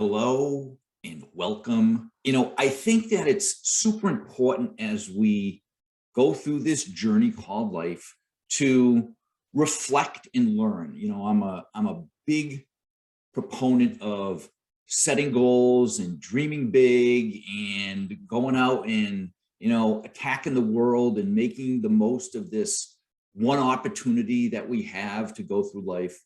Hello and welcome. I think that it's super important as we go through this journey called life to reflect and learn. I'm a big proponent of setting goals and dreaming big and going out and, attacking the world and making the most of this one opportunity that we have to go through life.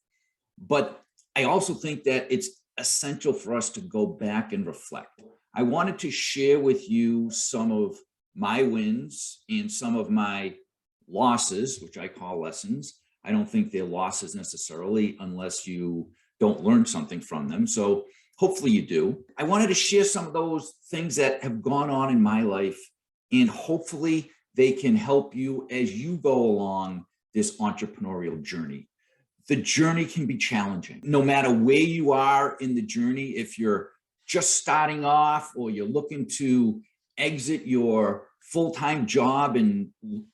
But I also think that it's essential for us to go back and reflect. I wanted to share with you some of my wins and some of my losses, which I call lessons. I don't think they're losses necessarily unless you don't learn something from them. So hopefully you do. I wanted to share some of those things that have gone on in my life, and hopefully they can help you as you go along this entrepreneurial journey. The journey can be challenging. No matter where you are in the journey, if you're just starting off or you're looking to exit your full-time job and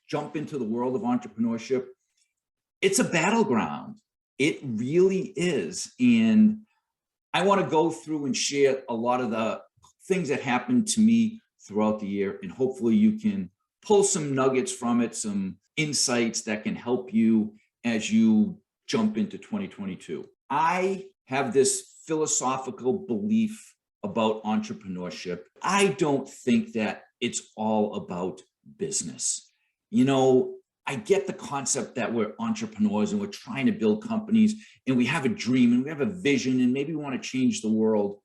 jump into the world of entrepreneurship, it's a battleground. It really is. And I want to go through and share a lot of the things that happened to me throughout the year, and hopefully you can pull some nuggets from it, some insights that can help you as you jump into 2022. I have this philosophical belief about entrepreneurship. I don't think that it's all about business. I get the concept that we're entrepreneurs and we're trying to build companies and we have a dream and we have a vision and maybe we want to change the world,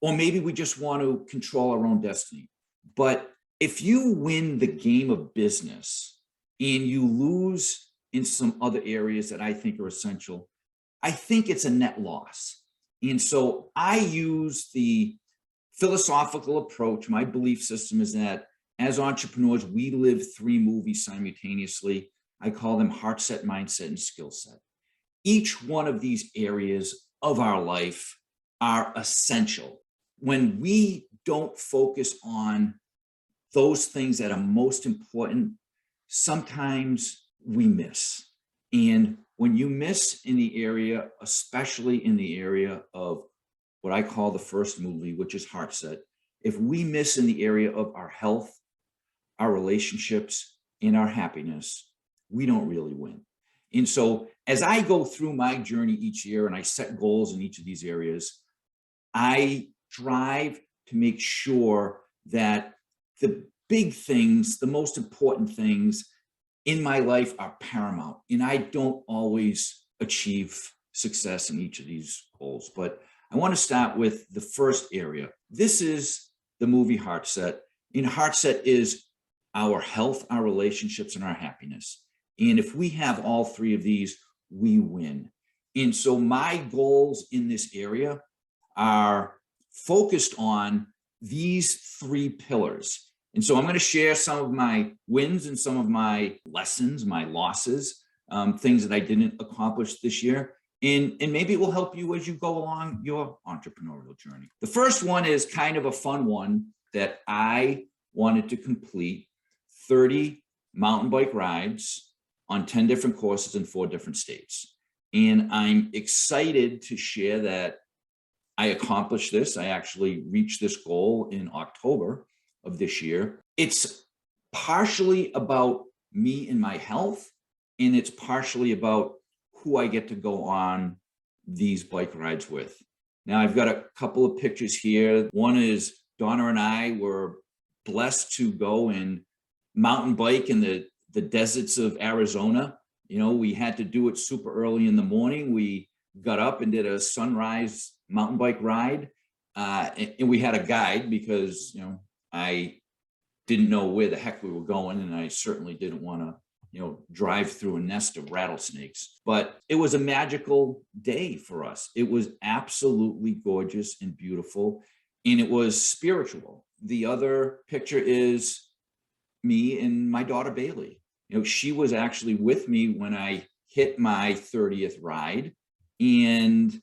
or maybe we just want to control our own destiny. But if you win the game of business and you lose in some other areas that I think are essential, I think it's a net loss. And so I use the philosophical approach. My belief system is that as entrepreneurs, we live three movies simultaneously. I call them Heartset, Mindset, and Skillset. Each one of these areas of our life are essential. When we don't focus on those things that are most important, sometimes we miss. And when you miss in the area, especially in the area of what I call the first movie, which is Heartset, if we miss in the area of our health, our relationships, and our happiness, we don't really win. And so as I go through my journey each year and I set goals in each of these areas, I strive to make sure that the big things, the most important things in my life are paramount. And I don't always achieve success in each of these goals. But I want to start with the first area. This is the movie Heartset. And Heartset is our health, our relationships, and our happiness. And if we have all three of these, we win. And so my goals in this area are focused on these three pillars. And so I'm going to share some of my wins and some of my lessons, my losses, things that I didn't accomplish this year. And maybe it will help you as you go along your entrepreneurial journey. The first one is kind of a fun one that I wanted to complete 30 mountain bike rides on 10 different courses in 4 different states. And I'm excited to share that I accomplished this. I actually reached this goal in October of this year. It's partially about me and my health, and it's partially about who I get to go on these bike rides with. Now I've got a couple of pictures here. One is Donna and I were blessed to go and mountain bike in the deserts of Arizona. We had to do it super early in the morning. We got up and did a sunrise mountain bike ride. And we had a guide because, I didn't know where the heck we were going. And I certainly didn't want to, drive through a nest of rattlesnakes. But it was a magical day for us. It was absolutely gorgeous and beautiful. And it was spiritual. The other picture is me and my daughter, Bailey. She was actually with me when I hit my 30th ride. And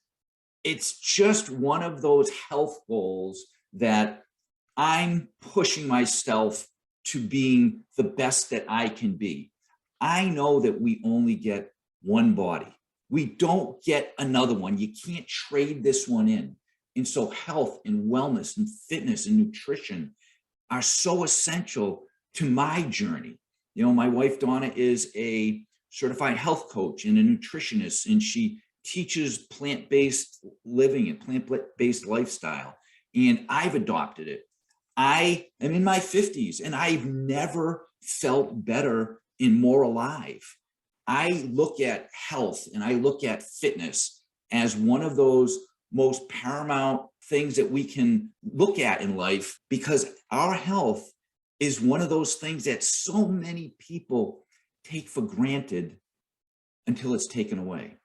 it's just one of those health goals that I'm pushing myself to being the best that I can be. I know that we only get one body. We don't get another one. You can't trade this one in. And so health and wellness and fitness and nutrition are so essential to my journey. You know, my wife, Donna, is a certified health coach and a nutritionist, and she teaches plant-based living and plant-based lifestyle. And I've adopted it. I am in my 50s and I've never felt better and more alive. I look at health and I look at fitness as one of those most paramount things that we can look at in life, because our health is one of those things that so many people take for granted until it's taken away.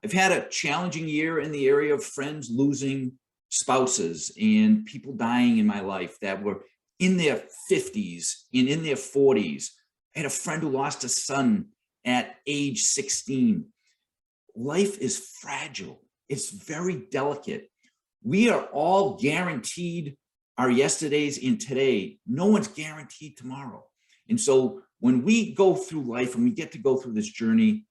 I've had a challenging year in the area of friends losing spouses and people dying in my life that were in their 50s and in their 40s. I had a friend who lost a son at age 16. Life is fragile. It's very delicate. We are all guaranteed our yesterdays and today. No one's guaranteed tomorrow. And so when we go through life and we get to go through this journey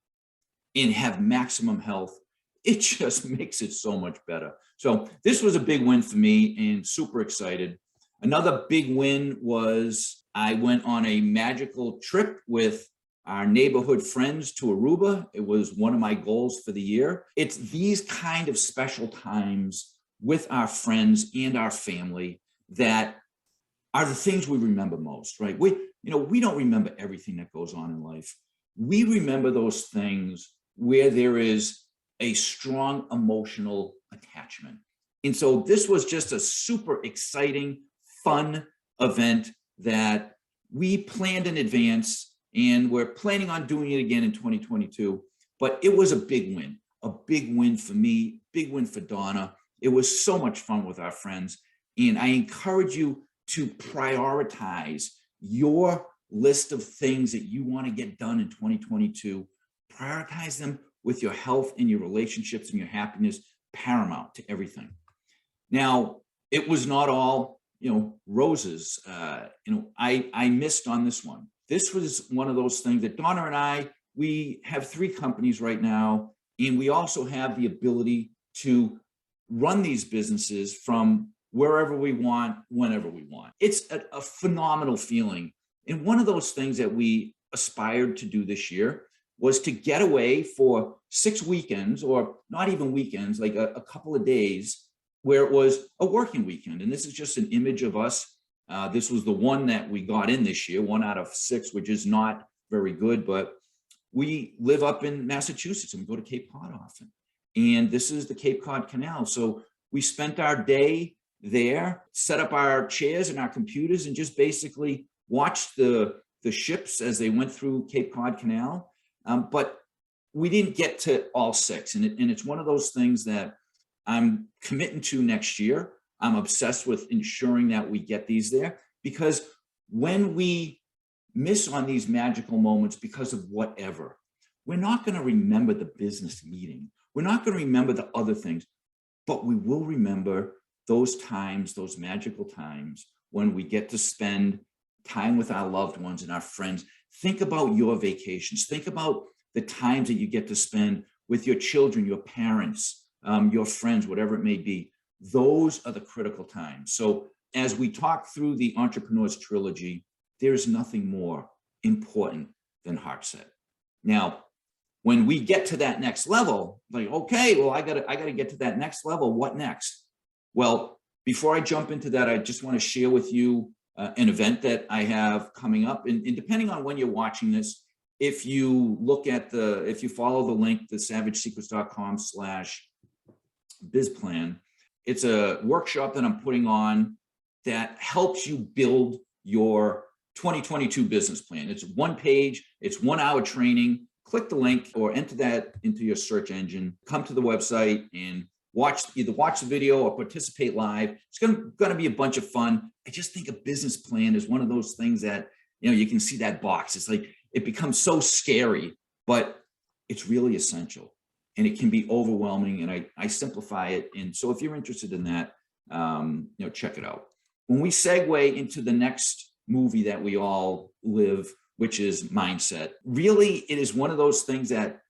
and have maximum health, it just makes it so much better. So this was a big win for me and super excited. Another big win was I went on a magical trip with our neighborhood friends to Aruba. It was one of my goals for the year. It's these kind of special times with our friends and our family that are the things we remember most, right? We don't remember everything that goes on in life. We remember those things where there is a strong emotional attachment. And so this was just a super exciting, fun event that we planned in advance, and we're planning on doing it again in 2022. But it was a big win for me, big win for Donna. It was so much fun with our friends. And I encourage you to prioritize your list of things that you want to get done in 2022. Prioritize them with your health and your relationships and your happiness paramount to everything. Now, it was not all, roses. I missed on this one. This was one of those things that Donna and we have 3 companies right now, and we also have the ability to run these businesses from wherever we want, whenever we want. It's a phenomenal feeling. And one of those things that we aspired to do this year was to get away for 6 weekends, or not even weekends, like a couple of days where it was a working weekend. And this is just an image of us. This was the one that we got in this year, 1 out of 6, which is not very good, but we live up in Massachusetts and we go to Cape Cod often. And this is the Cape Cod Canal. So we spent our day there, set up our chairs and our computers, and just basically watched the ships as they went through Cape Cod Canal. But we didn't get to all 6. And it's one of those things that I'm committing to next year. I'm obsessed with ensuring that we get these there, because when we miss on these magical moments because of whatever, we're not going to remember the business meeting. We're not going to remember the other things, but we will remember those times, those magical times when we get to spend time with our loved ones and our friends. Think about your vacations. Think about the times that you get to spend with your children, your parents, your friends, whatever it may be. Those are the critical times. So as we talk through the Entrepreneur's Trilogy, there's nothing more important than Heartset. Now, when we get to that next level, like, okay, well, I gotta get to that next level. What next? Well, before I jump into that, I just want to share with you an event that I have coming up. And depending on when you're watching this, if you follow the link, theSavageSecrets.com/bizplan, it's a workshop that I'm putting on that helps you build your 2022 business plan. It's 1 page, it's 1 hour training. Click the link or enter that into your search engine, come to the website and either watch the video or participate live. It's going to be a bunch of fun. I just think a business plan is one of those things that, you can see that box. It's like, it becomes so scary, but it's really essential, and it can be overwhelming. And I simplify it. And so if you're interested in that, check it out. When we segue into the next movie that we all live, which is mindset, really, it is one of those things that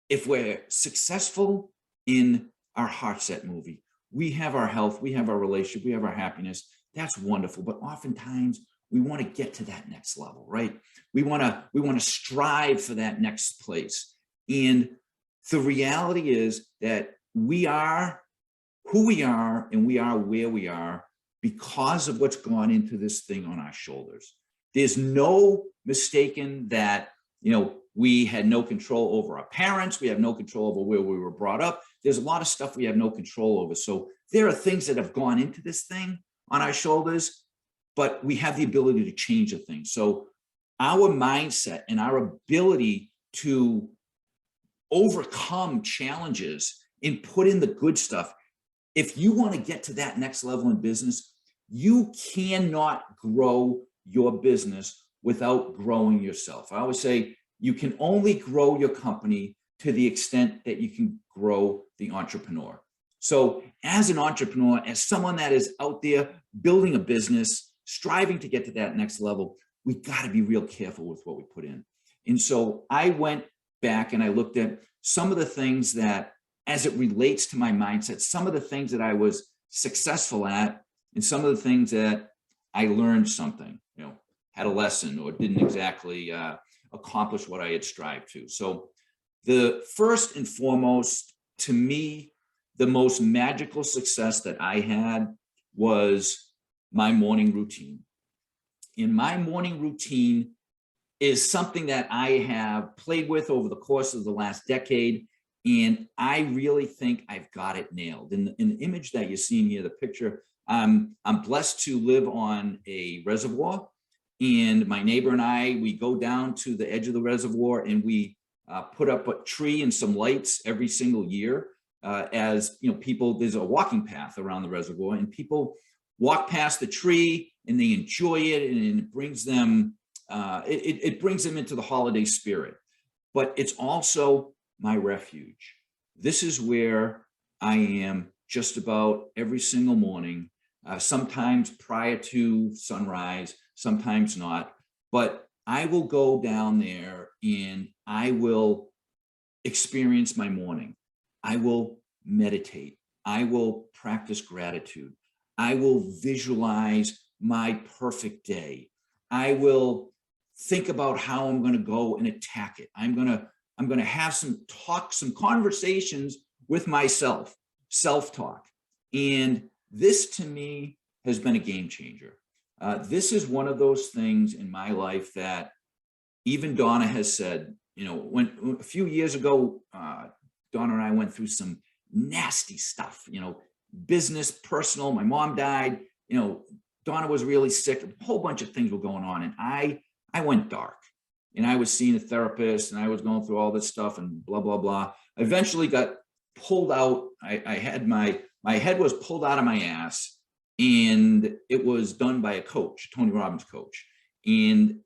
if we're successful in our Heartset movie, we have our health, we have our relationship, we have our happiness. That's wonderful. But oftentimes we want to get to that next level, right? We want to strive for that next place. And the reality is that we are who we are and we are where we are because of what's gone into this thing on our shoulders. There's no mistaking that, we had no control over our parents. We have no control over where we were brought up. There's a lot of stuff we have no control over. So there are things that have gone into this thing on our shoulders, but we have the ability to change the thing. So our mindset and our ability to overcome challenges and put in the good stuff. If you want to get to that next level in business, you cannot grow your business without growing yourself. I always say you can only grow your company to the extent that you can grow the entrepreneur. So as an entrepreneur, as someone that is out there building a business, striving to get to that next level, we got to be real careful with what we put in. And so I went back and I looked at some of the things that, as it relates to my mindset, some of the things that I was successful at, and some of the things that I learned something, had a lesson or didn't exactly accomplish what I had strived to. So the first and foremost, to me, the most magical success that I had was my morning routine. And my morning routine is something that I have played with over the course of the last decade. And I really think I've got it nailed. In the image that you're seeing here, the picture, I'm blessed to live on a reservoir. And my neighbor and I, we go down to the edge of the reservoir and we put up a tree and some lights every single year. As people, there's a walking path around the reservoir and people walk past the tree and they enjoy it, and it brings them, it brings them into the holiday spirit. But it's also my refuge. This is where I am just about every single morning, sometimes prior to sunrise, sometimes not, but I will go down there and I will experience my morning. I will meditate. I will practice gratitude. I will visualize my perfect day. I will think about how I'm going to go and attack it. I'm going to have some conversations with myself, self-talk. And this to me has been a game changer. This is one of those things in my life that even Donna has said, when a few years ago, Donna and I went through some nasty stuff, business, personal. My mom died, Donna was really sick. A whole bunch of things were going on. And I went dark. And I was seeing a therapist and I was going through all this stuff and blah, blah, blah. I eventually got pulled out. I had my head was pulled out of my ass, and it was done by a coach, Tony Robbins coach. And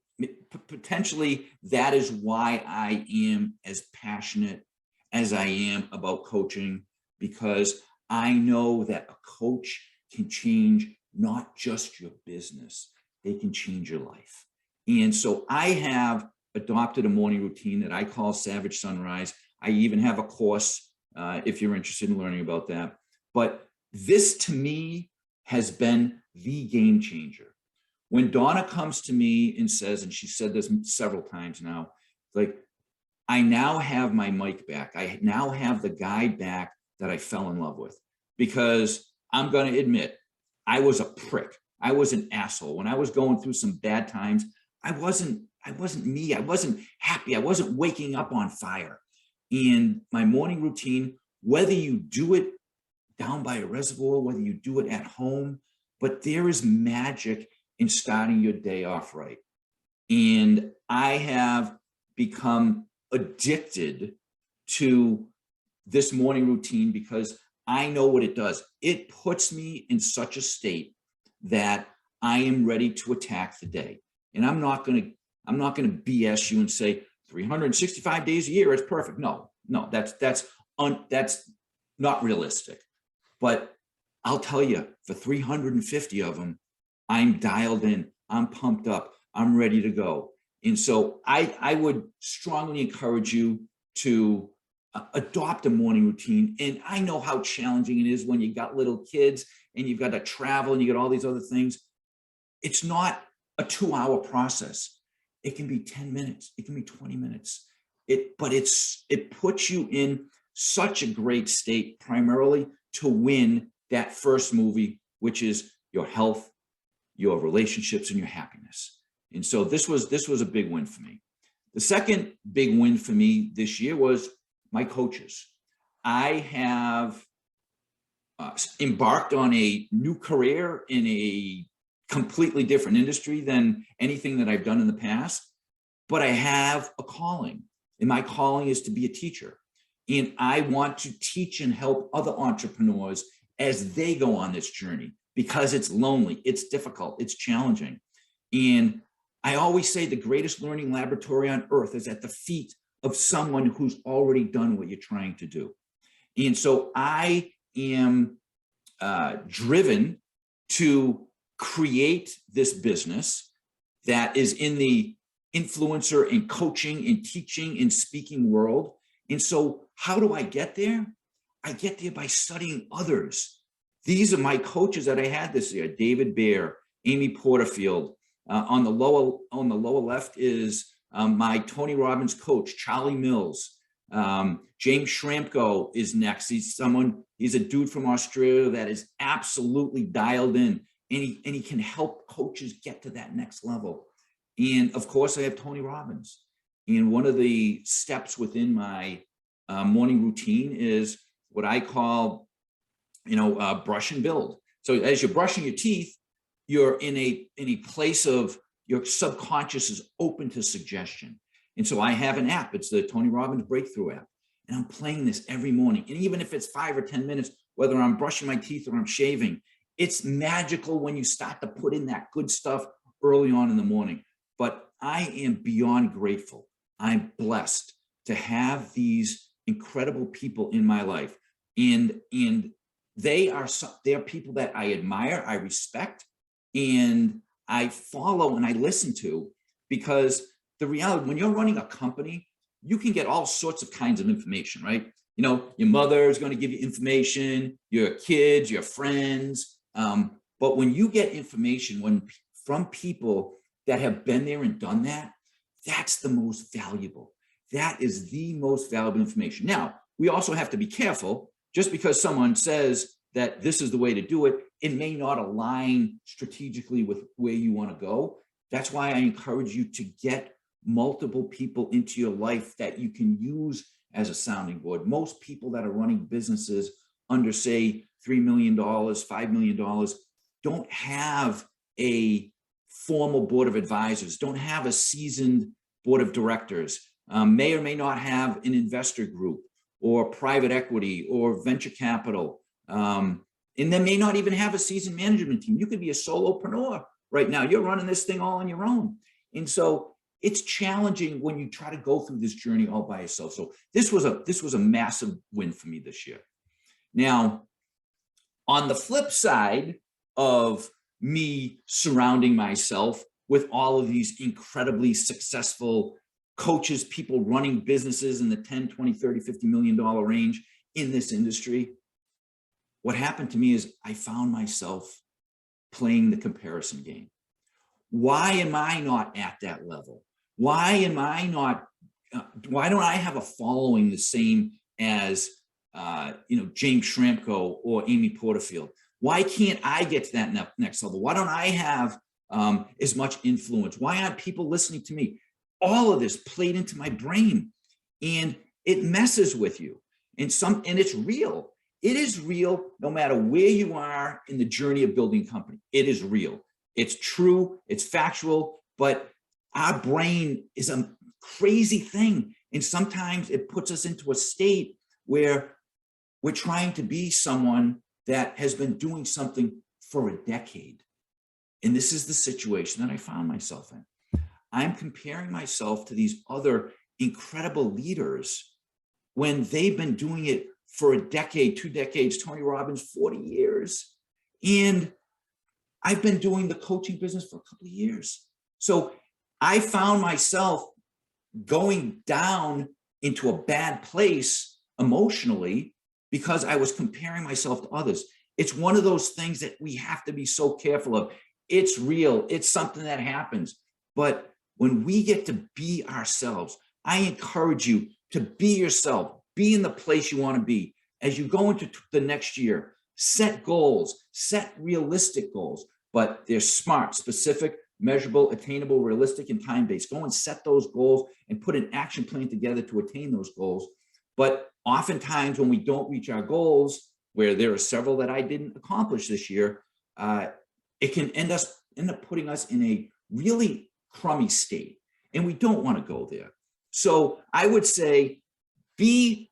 potentially that is why I am as passionate as I am about coaching, because I know that a coach can change not just your business, they can change your life. And so I have adopted a morning routine that I call Savage Sunrise. I even have a course if you're interested in learning about that. But this to me has been the game changer. When Donna comes to me and says, and she said this several times now, like, I now have my Mike back. I now have the guy back that I fell in love with, because I'm going to admit, I was a prick. I was an asshole. When I was going through some bad times, I wasn't me. I wasn't happy. I wasn't waking up on fire. And my morning routine, whether you do it down by a reservoir, whether you do it at home, but there is magic in starting your day off right. And I have become addicted to this morning routine because I know what it does. It puts me in such a state that I am ready to attack the day. And I'm not going to BS you and say 365 days a year is perfect. No, that's not realistic. But I'll tell you, for 350 of them, I'm dialed in, I'm pumped up, I'm ready to go. And so I would strongly encourage you to adopt a morning routine. And I know how challenging it is when you got little kids and you've got to travel and you got all these other things. It's not a 2-hour process. It can be 10 minutes. It can be 20 minutes. But it puts you in such a great state, primarily to win that first movie, which is your health, your relationships, and your happiness. And so this was a big win for me. The second big win for me this year was my coaches. I have embarked on a new career in a completely different industry than anything that I've done in the past, but I have a calling, and my calling is to be a teacher. And I want to teach and help other entrepreneurs as they go on this journey, because it's lonely, it's difficult, it's challenging. And I always say the greatest learning laboratory on earth is at the feet of someone who's already done what you're trying to do. And so I am driven to create this business that is in the influencer and coaching and teaching and speaking world. And so how do I get there? I get there by studying others. These are my coaches that I had this year: David Bear, Amy Porterfield. On the lower left is my Tony Robbins coach, Charlie Mills. James Schramko is next. He's a dude from Australia that is absolutely dialed in, and he can help coaches get to that next level. And of course, I have Tony Robbins. And one of the steps within my morning routine is what I call, brush and build. So as you're brushing your teeth, you're in a place of your subconscious is open to suggestion. And so I have an app. It's the Tony Robbins Breakthrough app. And I'm playing this every morning. And even if it's 5 or 10 minutes, whether I'm brushing my teeth or I'm shaving, it's magical when you start to put in that good stuff early on in the morning. But I am beyond grateful. I'm blessed to have these incredible people in my life. And they're people that I admire, I respect, and I follow and I listen to, because the reality, when you're running a company, you can get all sorts of kinds of information, right? Your mother is going to give you information, your kids, your friends. But when you get information from people that have been there and done that, that's the most valuable. That is the most valuable information. Now, we also have to be careful. Just because someone says that this is the way to do it, it may not align strategically with where you want to go. That's why I encourage you to get multiple people into your life that you can use as a sounding board. Most people that are running businesses under, say, $3 million, $5 million, don't have a formal board of advisors, don't have a seasoned board of directors, may or may not have an investor group or private equity or venture capital. And they may not even have a seasoned management team. You could be a solopreneur right now. You're running this thing all on your own. And so it's challenging when you try to go through this journey all by yourself. So this was a massive win for me this year. Now, on the flip side of me surrounding myself with all of these incredibly successful coaches, people running businesses in the 10, 20, 30, $50 million range in this industry, what happened to me is I found myself playing the comparison game. Why am I not at that level? Why don't I have a following the same as James Schramko or Amy Porterfield? Why can't I get to that next level? Why don't I have as much influence? Why aren't people listening to me? All of this played into my brain, and it messes with you. And it's real. It is real no matter where you are in the journey of building a company. It is real. It's true. It's factual. But our brain is a crazy thing. And sometimes it puts us into a state where we're trying to be someone that has been doing something for a decade. And this is the situation that I found myself in. I'm comparing myself to these other incredible leaders when they've been doing it for a decade, 2 decades, Tony Robbins, 40 years. And I've been doing the coaching business for a couple of years. So I found myself going down into a bad place emotionally because I was comparing myself to others. It's one of those things that we have to be so careful of. It's real. It's something that happens. But when we get to be ourselves, I encourage you to be yourself, be in the place you want to be. As you go into the next year, set goals, set realistic goals, but they're smart, specific, measurable, attainable, realistic, and time-based. Go and set those goals and put an action plan together to attain those goals. But oftentimes when we don't reach our goals, where there are several that I didn't accomplish this year, it can end up putting us in a really crummy state. And we don't want to go there. So I would say be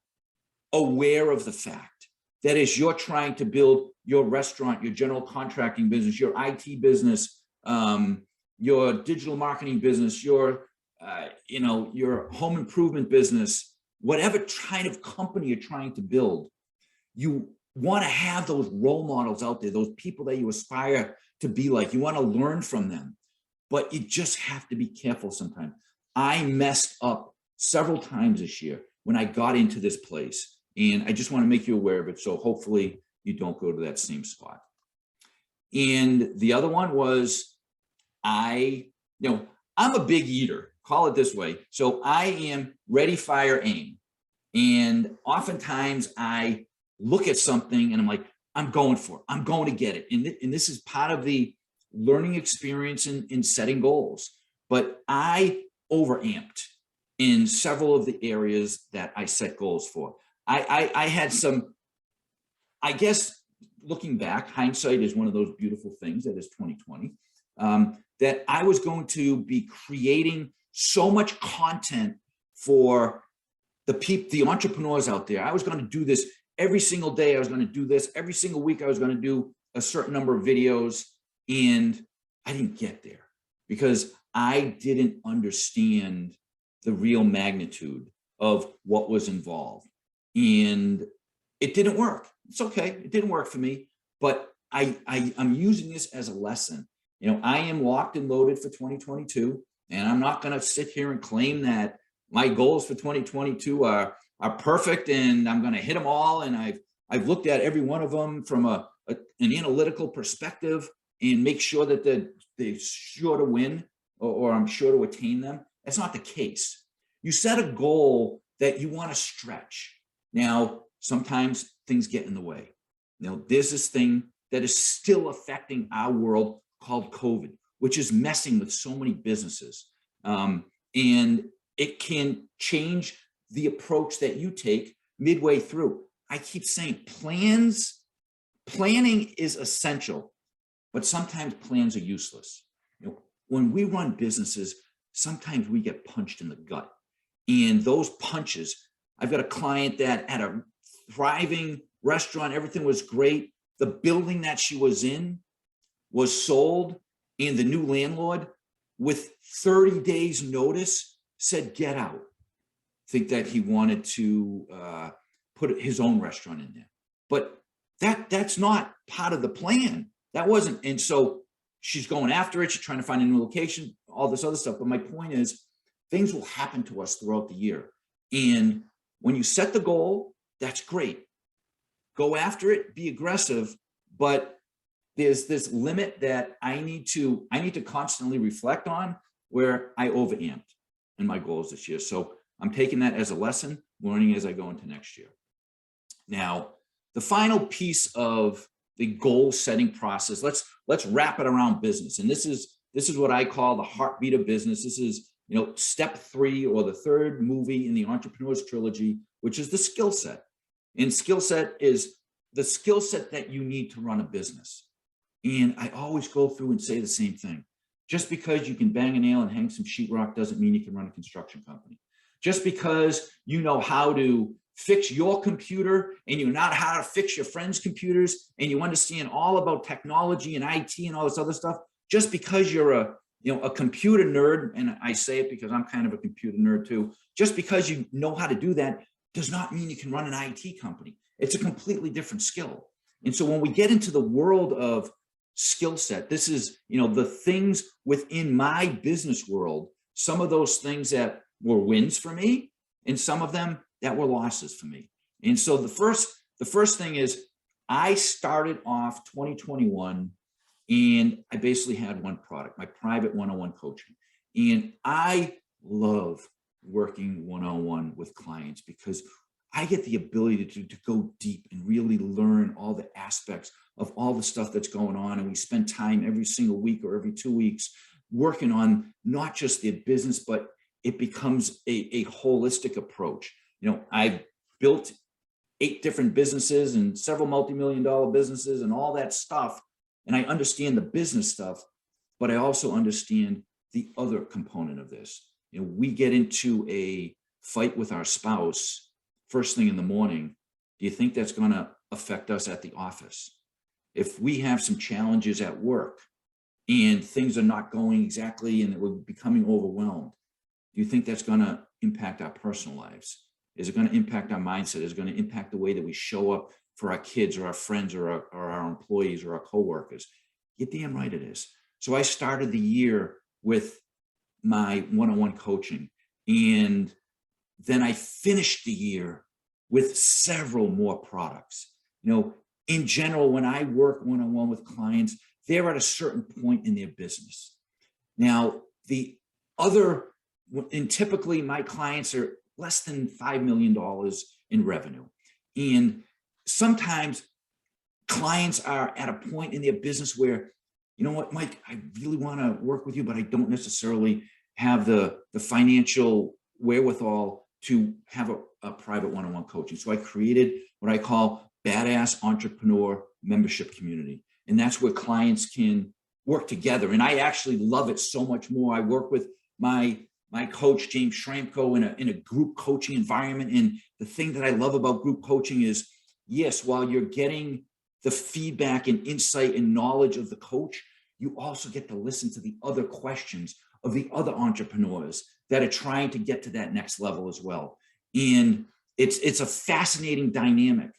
aware of the fact that as you're trying to build your restaurant, your general contracting business, your IT business, your digital marketing business, your home improvement business, whatever kind of company you're trying to build, you want to have those role models out there, those people that you aspire to be like. You want to learn from them, but you just have to be careful sometimes. I messed up several times this year when I got into this place, and I just want to make you aware of it. So hopefully you don't go to that same spot. And the other one was I'm a big eater, call it this way. So I am ready, fire, aim. And oftentimes I look at something and I'm like, I'm going for it. I'm going to get it. And this is part of the learning experience in setting goals. But I overamped in several of the areas that I set goals for. I had some, I guess, looking back, hindsight is one of those beautiful things that is 2020, that I was going to be creating so much content for the entrepreneurs out there. I was going to do this every single day. I was going to do this every single week. I was going to do a certain number of videos, and I didn't get there because I didn't understand the real magnitude of what was involved. And it didn't work. It's okay. It didn't work for me, but I'm using this as a lesson. I am locked and loaded for 2022, and I'm not going to sit here and claim that my goals for 2022 are perfect and I'm going to hit them all. And I've looked at every one of them from an analytical perspective and make sure that they're sure to win or I'm sure to attain them. That's not the case. You set a goal that you want to stretch. Now, sometimes things get in the way. There's this thing that is still affecting our world called COVID, which is messing with so many businesses. And it can change the approach that you take midway through. I keep saying planning is essential, but sometimes plans are useless. When we run businesses, sometimes we get punched in the gut. And those punches, I've got a client that had a thriving restaurant, everything was great. The building that she was in was sold, and the new landlord, with 30 days notice, said, get out. Think that he wanted to put his own restaurant in there. But that's not part of the plan. That wasn't. And so she's going after it. She's trying to find a new location, all this other stuff. But my point is, things will happen to us throughout the year. And when you set the goal, that's great. Go after it, be aggressive, but there's this limit that I need to constantly reflect on where I overamped in my goals this year. So I'm taking that as a lesson, learning as I go into next year. Now, the final piece of the goal setting process, let's wrap it around business. And this is what I call the heartbeat of business. This is, step 3 or the third movie in the Entrepreneur's Trilogy, which is the skill set. And skill set is the skill set that you need to run a business. And I always go through and say the same thing. Just because you can bang a nail and hang some sheetrock doesn't mean you can run a construction company. Just because you know how to fix your computer and you know how to fix your friends' computers and you understand all about technology and IT and all this other stuff, just because you're a computer nerd, and I say it because I'm kind of a computer nerd too, just because you know how to do that does not mean you can run an IT company. It's a completely different skill. And so when we get into the world of skill set, this is, the things within my business world, some of those things that were wins for me and some of them that were losses for me. And so the first thing is I started off 2021 and I basically had one product, my private one-on-one coaching. And I love working one-on-one with clients because I get the ability to go deep and really learn all the aspects of all the stuff that's going on. And we spend time every single week or every 2 weeks working on not just their business, but it becomes a holistic approach. I built 8 different businesses and several multi-million-dollar businesses and all that stuff. And I understand the business stuff, but I also understand the other component of this. We get into a fight with our spouse first thing in the morning. Do you think that's going to affect us at the office? If we have some challenges at work and things are not going exactly and we're becoming overwhelmed, do you think that's going to impact our personal lives? Is it going to impact our mindset? Is it going to impact the way that we show up for our kids or our friends or our employees or our coworkers? You're damn right it is. So I started the year with my one-on-one coaching, and then I finished the year with several more products. In general, when I work one-on-one with clients, they're at a certain point in their business. Now, and typically my clients are less than $5 million in revenue. And sometimes clients are at a point in their business where, you know what, Mike, I really want to work with you, but I don't necessarily have the financial wherewithal to have a private one-on-one coaching. So I created what I call Badass Entrepreneur Membership Community. And that's where clients can work together. And I actually love it so much more. I work with my coach, James Schramko, in a group coaching environment. And the thing that I love about group coaching is, yes, while you're getting the feedback and insight and knowledge of the coach, you also get to listen to the other questions of the other entrepreneurs that are trying to get to that next level as well. And it's a fascinating dynamic.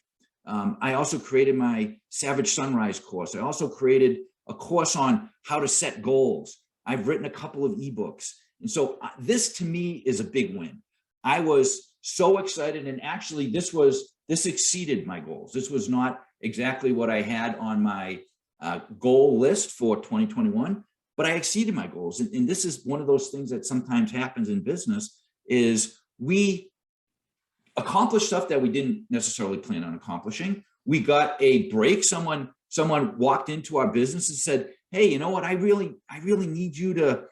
I also created my Savage Sunrise course. I also created a course on how to set goals. I've written a couple of ebooks. And so this to me is a big win. I was so excited. And actually this exceeded my goals. This was not exactly what I had on my goal list for 2021, but I exceeded my goals. And this is one of those things that sometimes happens in business is we accomplish stuff that we didn't necessarily plan on accomplishing. We got a break. Someone walked into our business and said, hey, you know what? I really need you to,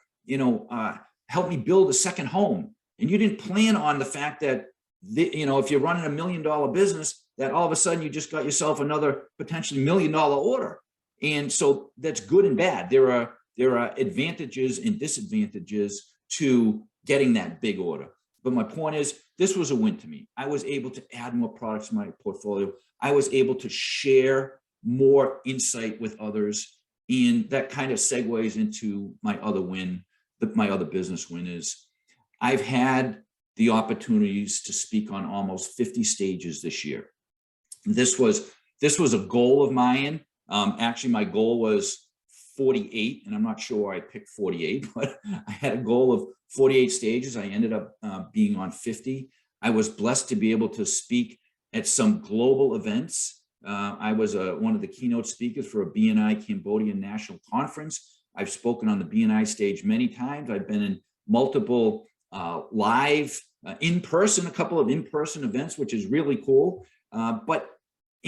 help me build a second home. And you didn't plan on the fact that, if you're running $1 million business, that all of a sudden you just got yourself another potentially $1 million order. And so that's good and bad. There are advantages and disadvantages to getting that big order. But my point is, this was a win to me. I was able to add more products to my portfolio. I was able to share more insight with others. And that kind of segues into my other win. My other business win is I've had the opportunities to speak on almost 50 stages this year. This was a goal of mine. Actually, my goal was 48, and I'm not sure why I picked 48, but I had a goal of 48 stages. I ended up being on 50. I was blessed to be able to speak at some global events. I was one of the keynote speakers for a BNI Cambodian National Conference. I've spoken on the BNI stage many times. I've been in multiple live, in-person, a couple of in-person events, which is really cool. But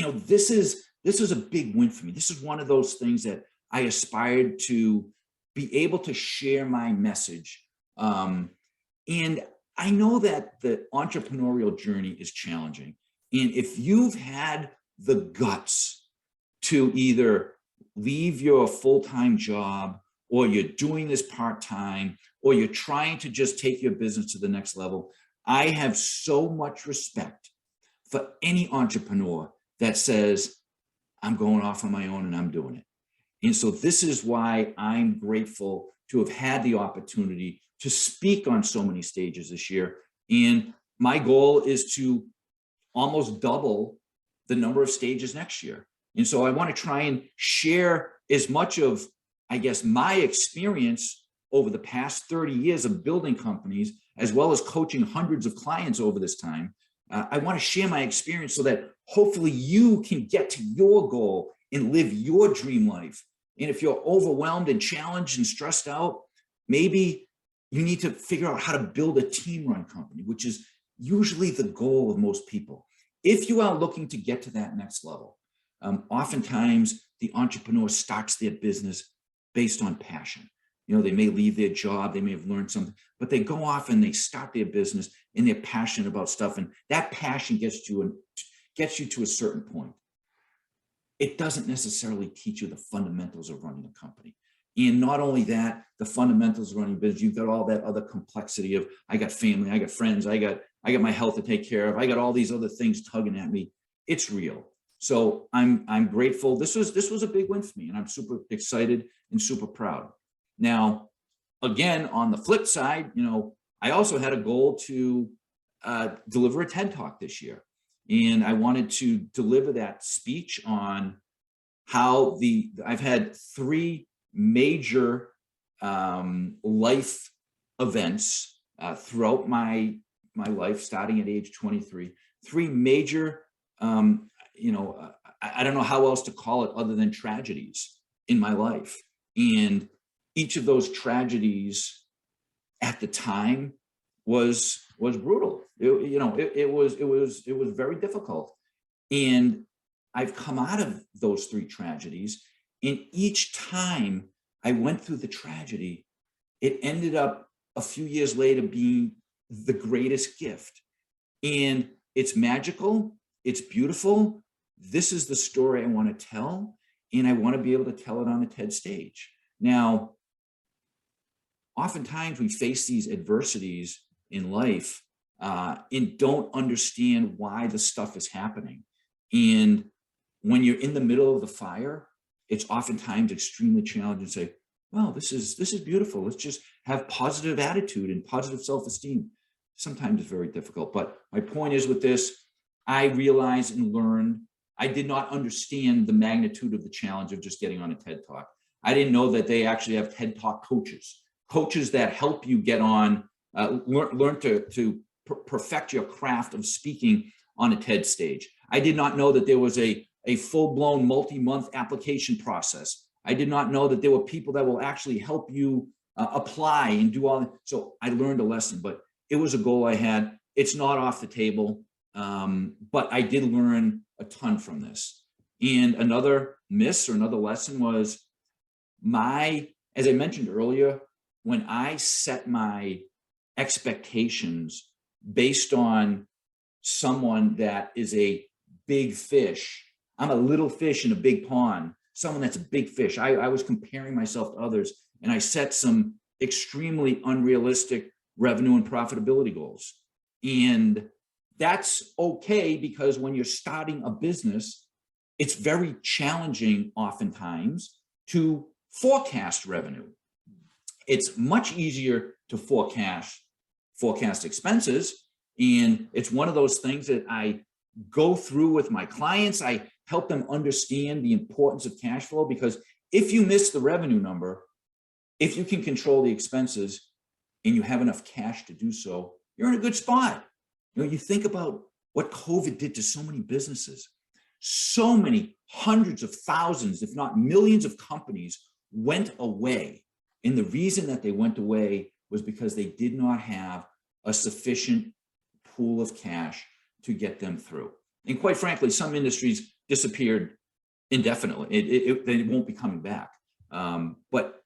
this is a big win for me. This is one of those things that I aspired to be able to share my message. And I know that the entrepreneurial journey is challenging. And if you've had the guts to either leave your full-time job, or you're doing this part-time, or you're trying to just take your business to the next level, I have so much respect for any entrepreneur that says, I'm going off on my own and I'm doing it. And so this is why I'm grateful to have had the opportunity to speak on so many stages this year. And my goal is to almost double the number of stages next year. And so I want to try and share as much of, I guess, my experience over the past 30 years of building companies, as well as coaching hundreds of clients over this time, I want to share my experience so that hopefully you can get to your goal and live your dream life. And if you're overwhelmed and challenged and stressed out, maybe you need to figure out how to build a team-run company, which is usually the goal of most people. If you are looking to get to that next level, oftentimes the entrepreneur starts their business based on passion. They may leave their job, they may have learned something, but they go off and they start their business and they're passionate about stuff. And that passion gets you to a certain point. It doesn't necessarily teach you the fundamentals of running a company. And not only that, the fundamentals of running a business, you've got all that other complexity of, I got family, I got friends, I got my health to take care of, I got all these other things tugging at me. It's real. So I'm grateful. This was a big win for me, and I'm super excited and super proud. Now, again, on the flip side, I also had a goal to deliver a TED Talk this year. And I wanted to deliver that speech on how I've had 3 major life events throughout my life, starting at age 23. 3 major, I don't know how else to call it other than tragedies in my life. And each of those tragedies at the time was brutal. It was very difficult. And I've come out of those 3 tragedies, and each time I went through the tragedy, it ended up a few years later being the greatest gift. And it's magical, it's beautiful. This is the story I want to tell, and I want to be able to tell it on a TED stage. Now, oftentimes we face these adversities in life and don't understand why the stuff is happening. And when you're in the middle of the fire, it's oftentimes extremely challenging to say, well, this is beautiful. Let's just have positive attitude and positive self-esteem. Sometimes it's very difficult. But my point is, with this, I realized and learned I did not understand the magnitude of the challenge of just getting on a TED Talk. I didn't know that they actually have TED Talk coaches that help you get on, learn to perfect your craft of speaking on a TED stage. I did not know that there was a full-blown multi-month application process. I did not know that there were people that will actually help you apply and do all that. So I learned a lesson, but it was a goal I had. It's not off the table, but I did learn a ton from this. And another miss or another lesson was as I mentioned earlier, when I set my expectations based on someone that is a big fish, I'm a little fish in a big pond, someone that's a big fish. I was comparing myself to others, and I set some extremely unrealistic revenue and profitability goals. And that's okay, because when you're starting a business, it's very challenging oftentimes to forecast revenue. It's much easier to forecast expenses. And it's one of those things that I go through with my clients. I help them understand the importance of cash flow, because if you miss the revenue number, if you can control the expenses and you have enough cash to do so, you're in a good spot. You think about what COVID did to so many businesses. So many hundreds of thousands, if not millions of companies went away. And the reason that they went away was because they did not have a sufficient pool of cash to get them through. And quite frankly, some industries disappeared indefinitely. They won't be coming back. But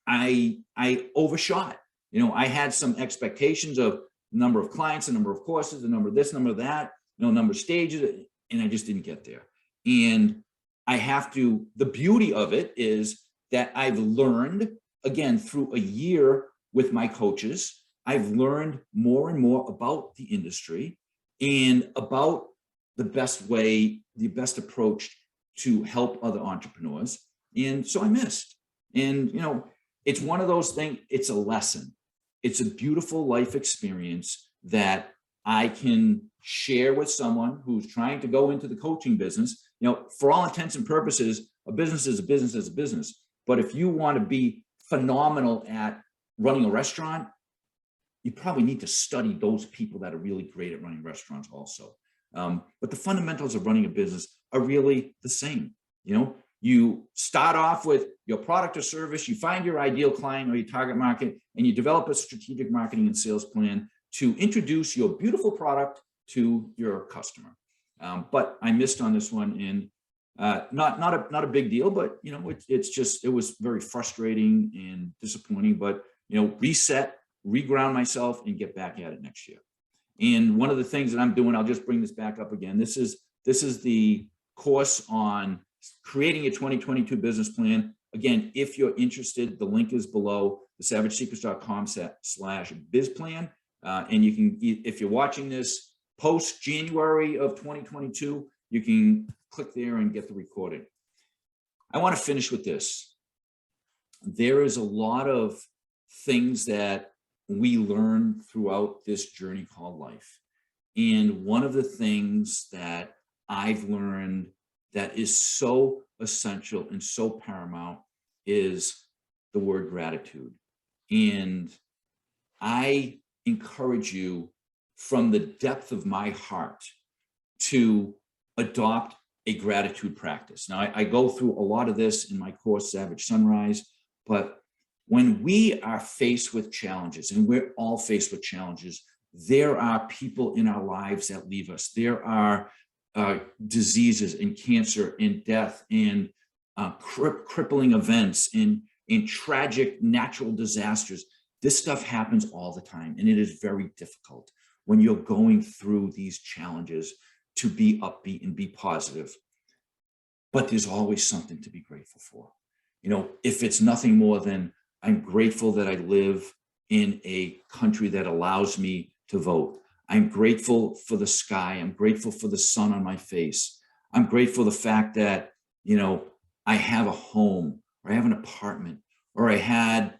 I overshot. I had some expectations of number of clients, the number of courses, the number of this, number of that, number of stages, and I just didn't get there. And the beauty of it is that I've learned, again, through a year with my coaches, I've learned more and more about the industry and about the best approach to help other entrepreneurs. And so I missed. And, it's one of those things, it's a lesson. It's a beautiful life experience that I can share with someone who's trying to go into the coaching business. For all intents and purposes, a business is a business is a business. But if you want to be phenomenal at running a restaurant, you probably need to study those people that are really great at running restaurants also. But the fundamentals of running a business are really the same. You start off with your product or service, you find your ideal client or your target market, and you develop a strategic marketing and sales plan to introduce your beautiful product to your customer. But I missed on this one, and not a big deal, but it was very frustrating and disappointing. But reset, reground myself, and get back at it next year. And one of the things that I'm doing, I'll just bring this back up again. This is the course on creating a 2022 business plan. Again, if you're interested, the link is below, thesavagesecrets.com/bizplan. And you can, if you're watching this post January of 2022, you can click there and get the recording. I want to finish with this. There is a lot of things that we learn throughout this journey called life. And one of the things that I've learned that is so essential and so paramount is the word gratitude. And I encourage you from the depth of my heart to adopt a gratitude practice. Now, I go through a lot of this in my course, Savage Sunrise, but when we are faced with challenges, and we're all faced with challenges, there are people in our lives that leave us. There are diseases and cancer and death and crippling events and tragic natural disasters. This stuff happens all the time, and it is very difficult when you're going through these challenges to be upbeat and be positive. But there's always something to be grateful for. If it's nothing more than I'm grateful that I live in a country that allows me to vote. I'm grateful for the sky. I'm grateful for the sun on my face. I'm grateful for the fact that, I have a home, or I have an apartment, or I have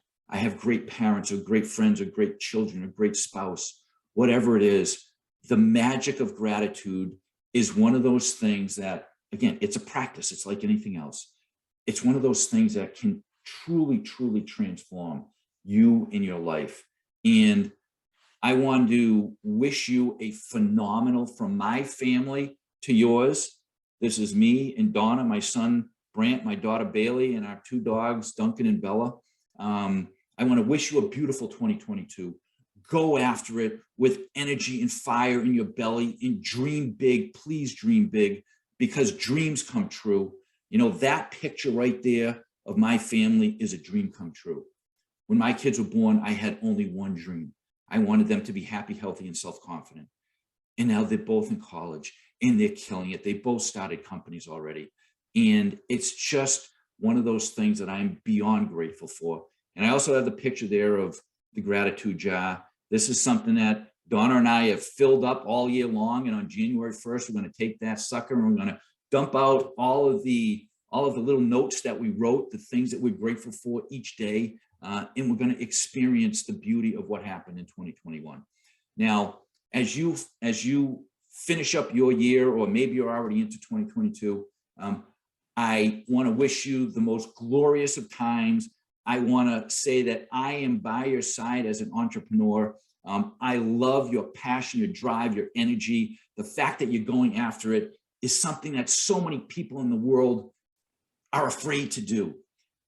great parents or great friends or great children or great spouse, whatever it is. The magic of gratitude is one of those things that, again, it's a practice. It's like anything else. It's one of those things that can truly, truly transform you in your life. And I want to wish you a phenomenal, from my family to yours. This is me and Donna, my son, Brant, my daughter, Bailey, and our two dogs, Duncan and Bella. I want to wish you a beautiful 2022. Go after it with energy and fire in your belly, and dream big. Please dream big, because dreams come true. That picture right there of my family is a dream come true. When my kids were born, I had only one dream. I wanted them to be happy, healthy, and self-confident. And now they're both in college and they're killing it. They both started companies already. And it's just one of those things that I'm beyond grateful for. And I also have the picture there of the gratitude jar. This is something that Donna and I have filled up all year long. And on January 1st, we're going to take that sucker and we're going to dump out all of the little notes that we wrote, the things that we're grateful for each day. And we're going to experience the beauty of what happened in 2021. Now, as you finish up your year, or maybe you're already into 2022, I want to wish you the most glorious of times. I want to say that I am by your side as an entrepreneur. I love your passion, your drive, your energy. The fact that you're going after it is something that so many people in the world are afraid to do.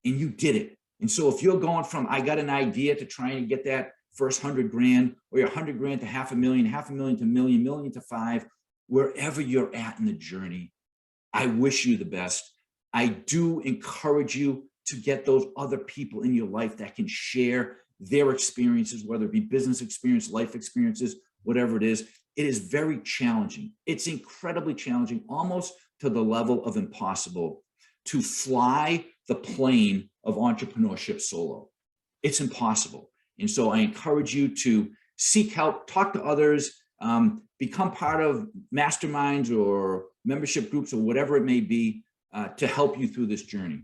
And you did it. And so if you're going from, I got an idea, to trying to get that first 100 grand, or your 100 grand to $500,000 to million, million to 5, wherever you're at in the journey, I wish you the best. I do encourage you to get those other people in your life that can share their experiences, whether it be business experience, life experiences, whatever it is. It is very challenging. It's incredibly challenging, almost to the level of impossible, to fly the plane of entrepreneurship solo. It's impossible. And so I encourage you to seek help, talk to others, become part of masterminds or membership groups or whatever it may be, to help you through this journey.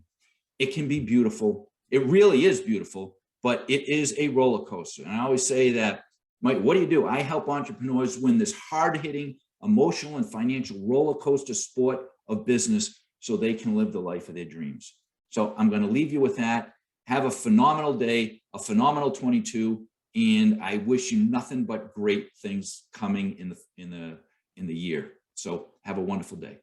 It can be beautiful. It really is beautiful, but it is a roller coaster. And I always say that, Mike, what do? I help entrepreneurs win this hard-hitting, emotional, and financial roller coaster sport of business so they can live the life of their dreams. So I'm going to leave you with that. Have a phenomenal day, a phenomenal 22, And I wish you nothing but great things coming in the year. So have a wonderful day.